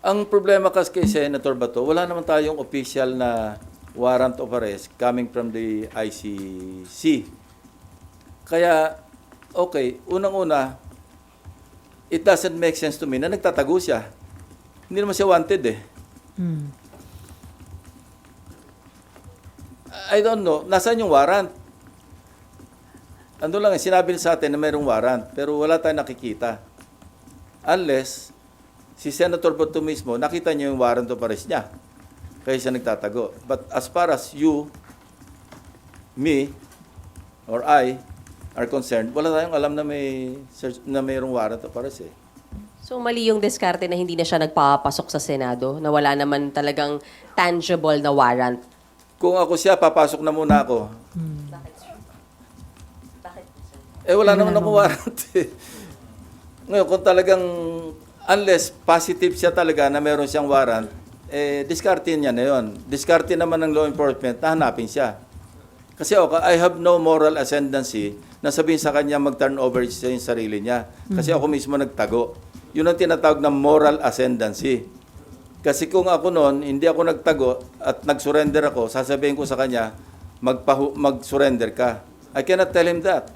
Ang problema kasi kay Senator Bato, wala naman tayong official na warrant of arrest coming from the ICC. Kaya, okay, unang-una, it doesn't make sense to me na nagtatago siya. Hindi naman siya wanted eh. I don't know, nasaan yung warrant? Ando lang, sinabi sa atin na mayroong warrant, pero wala tayong nakikita. Unless, si Senator Bato mismo, nakita niyo yung warrant of arrest niya. Kaya siya nagtatago. But as far as you, me, or I, are concerned, wala tayong alam na mayroong warrant of arrest eh. So mali yung diskarte na hindi na siya nagpapasok sa Senado, na wala naman talagang tangible na warrant. Kung ako siya, papasok na muna ako. Eh, wala naman akong warrant eh. Ngayon, kung talagang, unless positive siya talaga na meron siyang warrant, eh, discarte niya na yun. Discarte naman ng law enforcement na hanapin siya. Kasi okay, I have no moral ascendancy na sabihin sa kanya mag-turn over siya yung sarili niya. Kasi ako mismo nagtago. Yun ang tinatawag na moral ascendancy. Kasi kung ako noon, hindi ako nagtago at nag-surrender ako, sasabihin ko sa kanya, mag-surrender ka. I cannot tell him that.